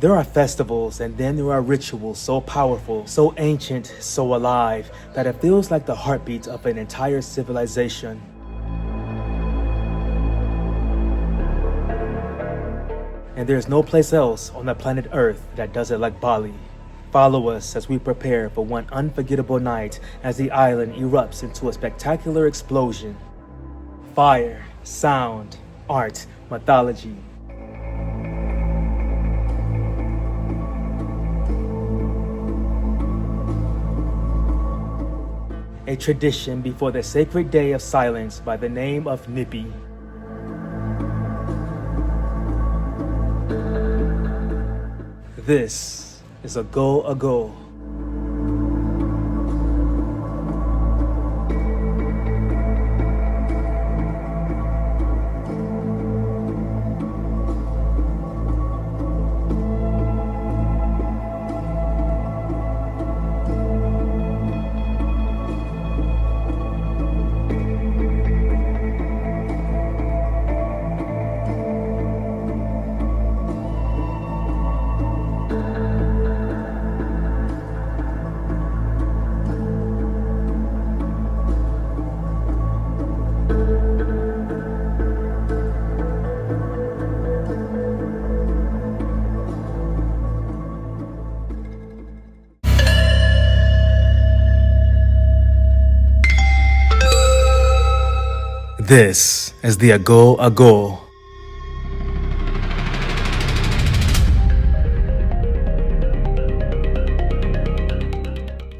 There are festivals and then there are rituals so powerful, so ancient, so alive, that it feels like the heartbeat of an entire civilization. And there's no place else on the planet Earth that does it like Bali. Follow us as we prepare for one unforgettable night as the island erupts into a spectacular explosion. Fire, sound, art, mythology. A tradition before the sacred day of silence by the name of Nyepi. This is Ogoh Ogoh. This is the Ogoh Ogoh.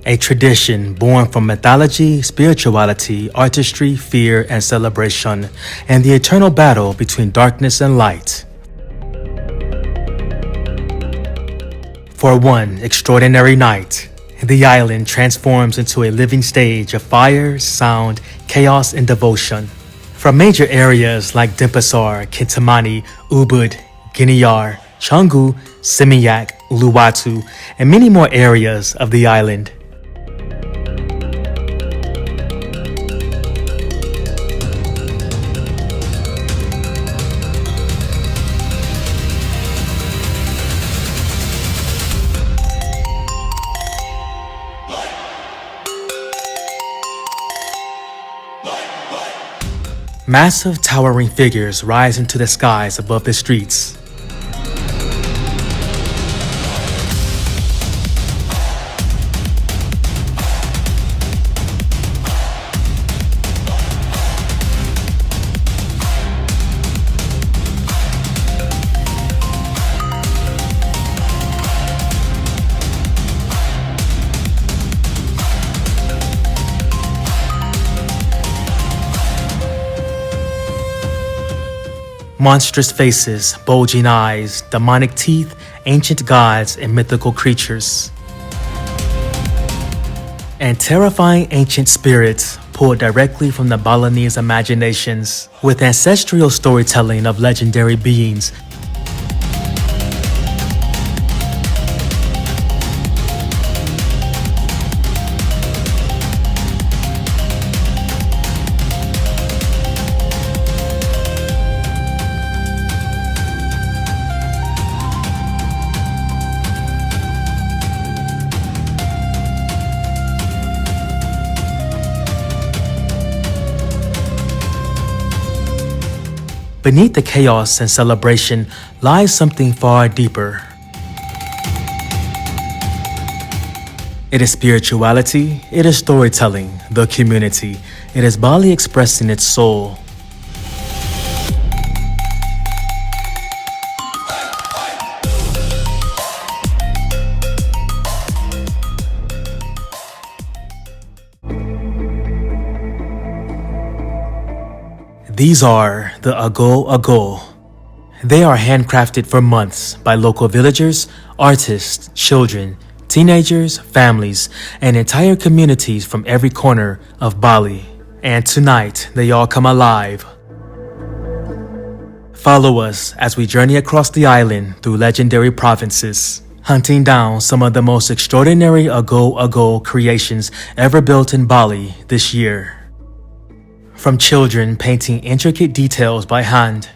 A tradition born from mythology, spirituality, artistry, fear, and celebration, and the eternal battle between darkness and light. For one extraordinary night, the island transforms into a living stage of fire, sound, chaos, and devotion. From major areas like Denpasar, Kintamani, Ubud, Ginyar, Canggu, Seminyak, Uluwatu, and many more areas of the island. Massive towering figures rise into the skies above the streets. Monstrous faces, bulging eyes, demonic teeth, ancient gods, and mythical creatures. And terrifying ancient spirits pulled directly from the Balinese imaginations, with ancestral storytelling of legendary beings. Beneath the chaos and celebration lies something far deeper. It is spirituality, it is storytelling, the community. It is Bali expressing its soul. These are the Ogoh Ogoh. They are handcrafted for months by local villagers, artists, children, teenagers, families, and entire communities from every corner of Bali. And tonight, they all come alive. Follow us as we journey across the island through legendary provinces, hunting down some of the most extraordinary Ogoh Ogoh creations ever built in Bali this year. From children painting intricate details by hand,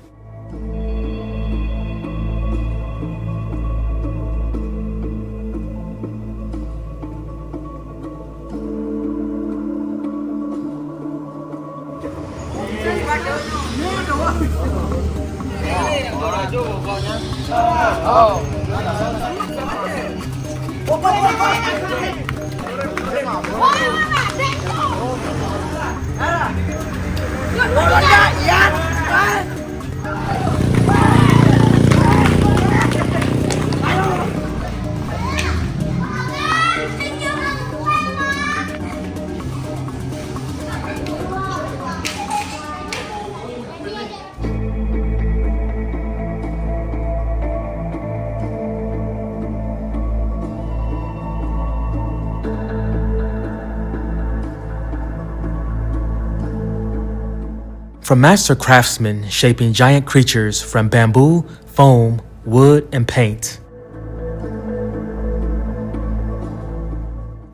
From master craftsmen shaping giant creatures from bamboo, foam, wood, and paint.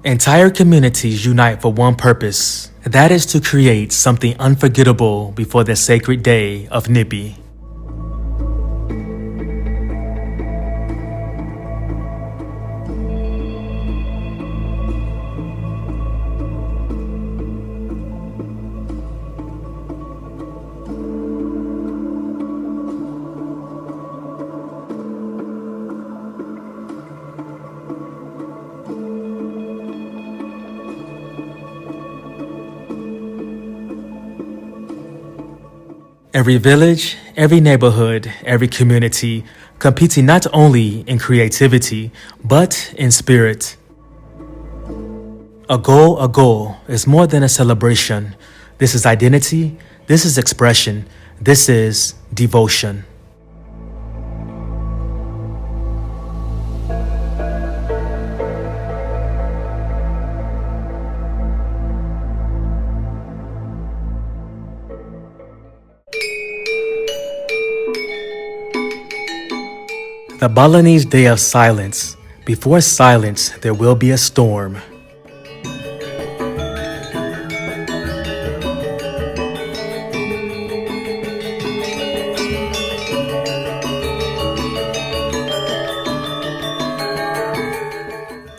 Entire communities unite for one purpose, that is to create something unforgettable before the sacred day of Nyepi. Every village, every neighborhood, every community competing not only in creativity, but in spirit. Ogoh Ogoh is more than a celebration. This is identity, this is expression, this is devotion. The Balinese Day of Silence. Before silence, there will be a storm.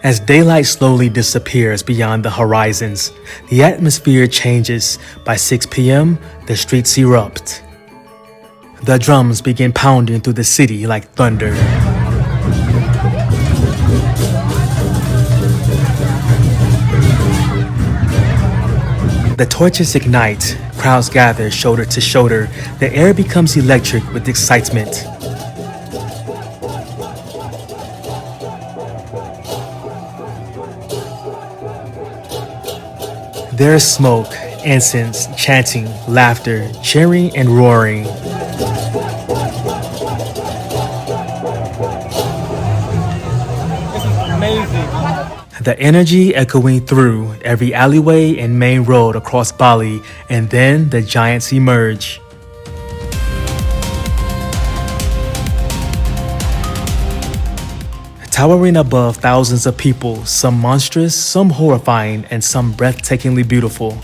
As daylight slowly disappears beyond the horizons, the atmosphere changes. By 6 p.m., the streets erupt. The drums begin pounding through the city like thunder. The torches ignite, crowds gather shoulder to shoulder, the air becomes electric with excitement. There is smoke, incense, chanting, laughter, cheering, and roaring. The energy echoing through every alleyway and main road across Bali, and then the giants emerge. Towering above thousands of people, some monstrous, some horrifying, and some breathtakingly beautiful.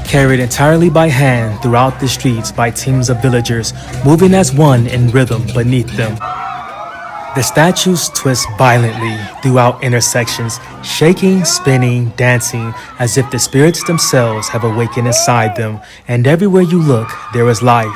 Carried entirely by hand throughout the streets by teams of villagers, moving as one in rhythm beneath them. The statues twist violently throughout intersections, shaking, spinning, dancing, as if the spirits themselves have awakened inside them, and everywhere you look, there is life.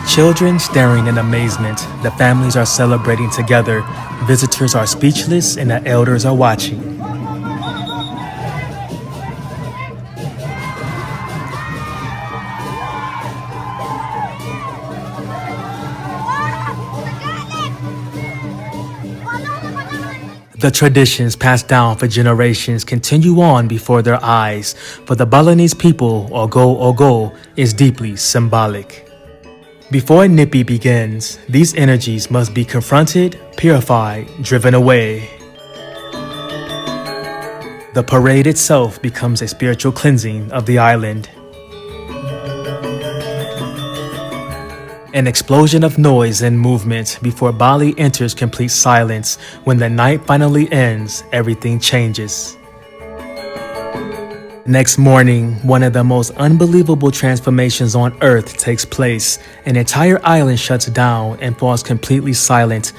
Children staring in amazement, the families are celebrating together, visitors are speechless, and the elders are watching. The traditions passed down for generations continue on before their eyes. For the Balinese people, Ogoh Ogoh is deeply symbolic. Before Nyepi begins, these energies must be confronted, purified, driven away. The parade itself becomes a spiritual cleansing of the island. An explosion of noise and movement before Bali enters complete silence. When the night finally ends, everything changes. Next morning, one of the most unbelievable transformations on Earth takes place. An entire island shuts down and falls completely silent.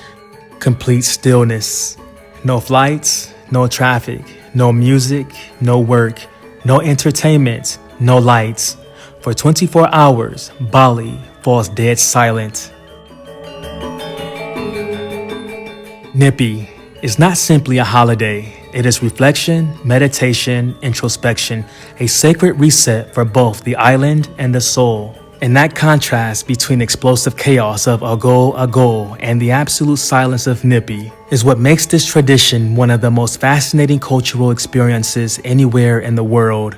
Complete stillness. No flights, no traffic, no music, no work, no entertainment, no lights. For 24 hours, Bali falls dead silent. Nyepi is not simply a holiday. It is reflection, meditation, introspection, a sacred reset for both the island and the soul. And that contrast between explosive chaos of Ogoh Ogoh and the absolute silence of Nyepi is what makes this tradition one of the most fascinating cultural experiences anywhere in the world.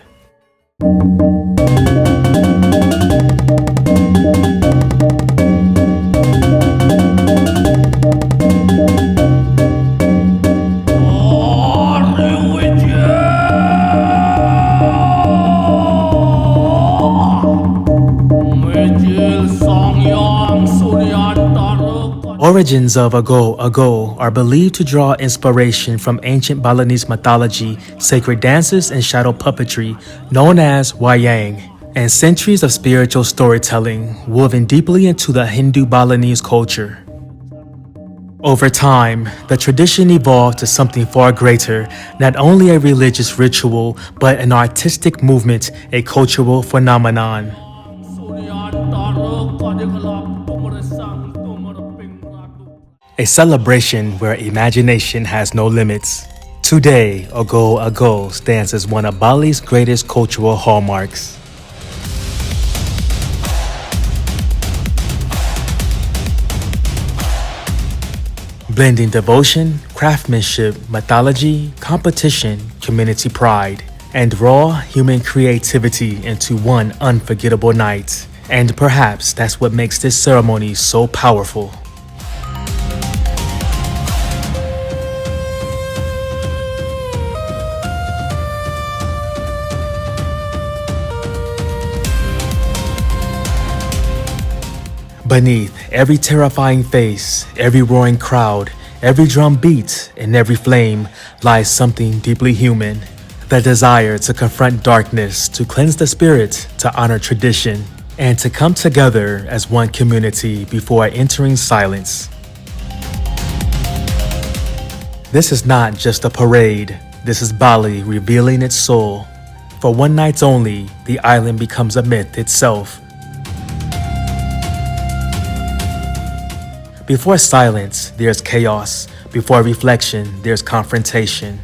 Origins of Ogoh Ogoh are believed to draw inspiration from ancient Balinese mythology, sacred dances, and shadow puppetry known as wayang, and centuries of spiritual storytelling woven deeply into the Hindu Balinese culture. Over time, the tradition evolved to something far greater, not only a religious ritual, but an artistic movement, a cultural phenomenon. A celebration where imagination has no limits. Today, Ogoh Ogoh stands as one of Bali's greatest cultural hallmarks. Blending devotion, craftsmanship, mythology, competition, community pride, and raw human creativity into one unforgettable night. And perhaps that's what makes this ceremony so powerful. Beneath every terrifying face, every roaring crowd, every drum beat, and every flame lies something deeply human. The desire to confront darkness, to cleanse the spirit, to honor tradition, and to come together as one community before entering silence. This is not just a parade. This is Bali revealing its soul. For one night only, the island becomes a myth itself. Before silence, there's chaos. Before reflection, there's confrontation.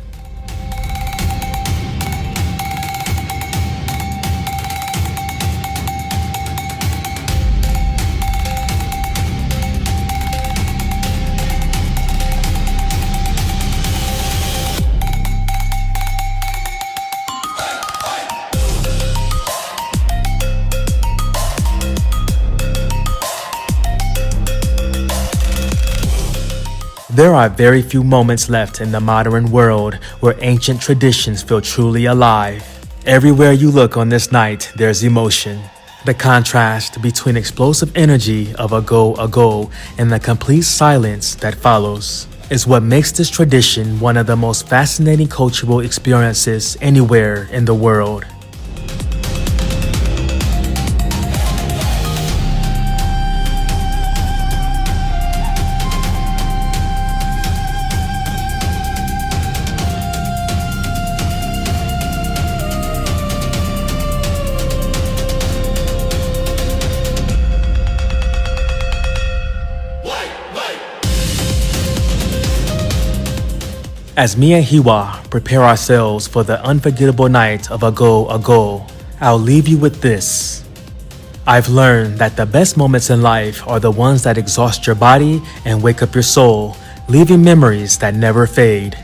There are very few moments left in the modern world where ancient traditions feel truly alive. Everywhere you look on this night, there's emotion. The contrast between explosive energy of Ogoh Ogoh and the complete silence that follows is what makes this tradition one of the most fascinating cultural experiences anywhere in the world. As me and Hiwa prepare ourselves for the unforgettable night of Ogoh Ogoh, I'll leave you with this. I've learned that the best moments in life are the ones that exhaust your body and wake up your soul, leaving memories that never fade.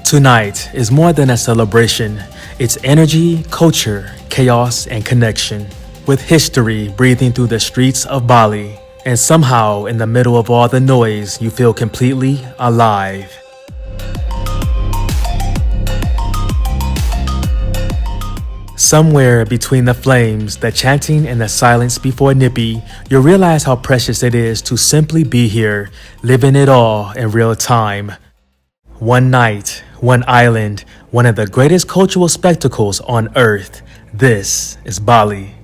Tonight is more than a celebration. It's energy, culture, chaos, and connection, with history breathing through the streets of Bali. And somehow, in the middle of all the noise, you feel completely alive. Somewhere between the flames, the chanting, and the silence before Nyepi, you'll realize how precious it is to simply be here, living it all in real time. One night, one island, one of the greatest cultural spectacles on earth. This is Bali.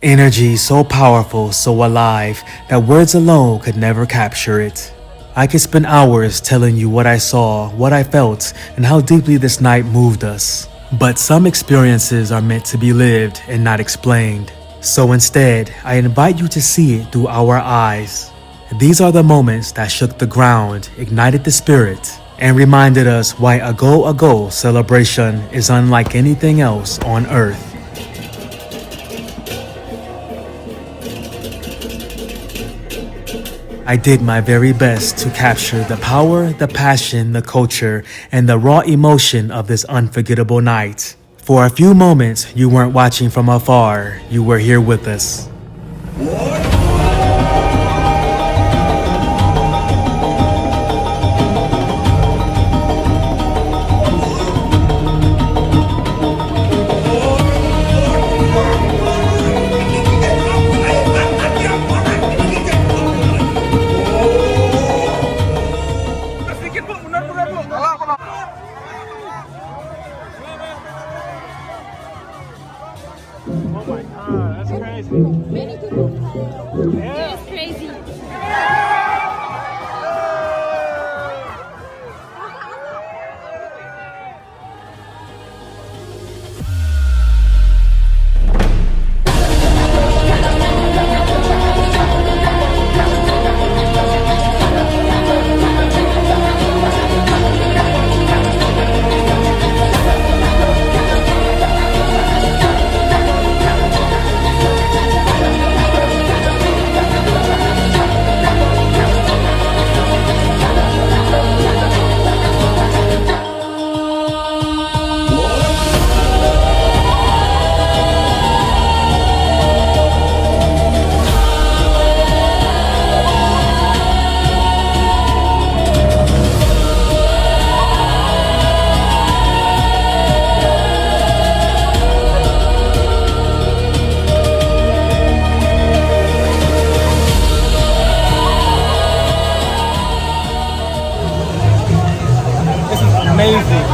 Energy so powerful, so alive, that words alone could never capture it. I could spend hours telling you what I saw, what I felt, and how deeply this night moved us. But some experiences are meant to be lived and not explained. So instead, I invite you to see it through our eyes. These are the moments that shook the ground, ignited the spirit, and reminded us why Ogoh Ogoh celebration is unlike anything else on earth. I did my very best to capture the power, the passion, the culture, and the raw emotion of this unforgettable night. For a few moments, you weren't watching from afar, you were here with us. Oh my god, that's crazy. Many people. Yeah. It's crazy. This is amazing.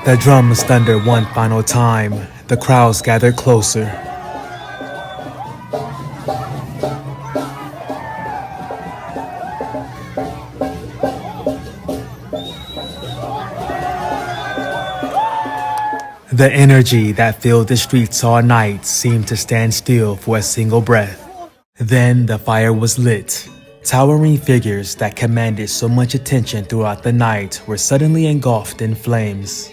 The drums thundered one final time. The crowds gathered closer. The energy that filled the streets all night seemed to stand still for a single breath. Then the fire was lit. Towering figures that commanded so much attention throughout the night were suddenly engulfed in flames.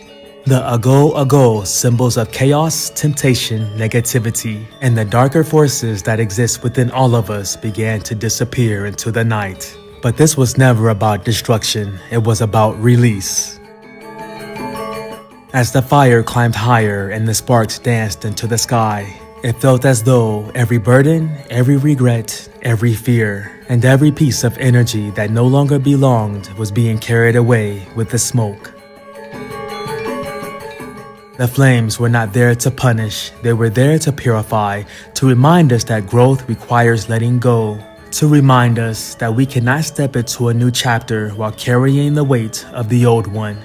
The Ogoh Ogoh, symbols of chaos, temptation, negativity, and the darker forces that exist within all of us, began to disappear into the night. But this was never about destruction, it was about release. As the fire climbed higher and the sparks danced into the sky, it felt as though every burden, every regret, every fear, and every piece of energy that no longer belonged was being carried away with the smoke. The flames were not there to punish, they were there to purify, to remind us that growth requires letting go, to remind us that we cannot step into a new chapter while carrying the weight of the old one.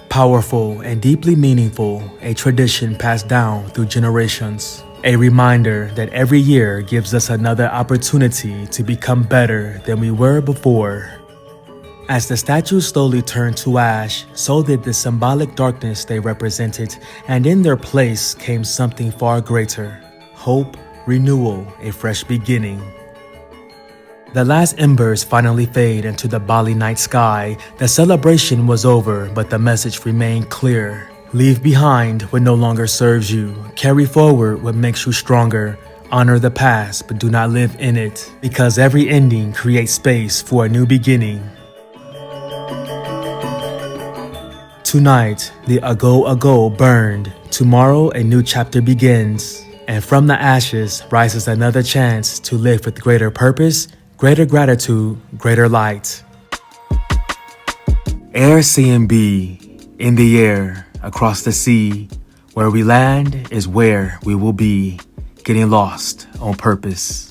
Powerful and deeply meaningful, a tradition passed down through generations. A reminder that every year gives us another opportunity to become better than we were before. As the statues slowly turned to ash, so did the symbolic darkness they represented, and in their place came something far greater: hope, renewal, a fresh beginning. The last embers finally fade into the Bali night sky. The celebration was over, but the message remained clear. Leave behind what no longer serves you. Carry forward what makes you stronger. Honor the past, but do not live in it, because every ending creates space for a new beginning. Tonight, the Ogoh Ogoh burned. Tomorrow, a new chapter begins. And from the ashes rises another chance to live with greater purpose, greater gratitude, greater light. Air, sea, and B, in the air, across the sea. Where we land is where we will be, getting lost on purpose.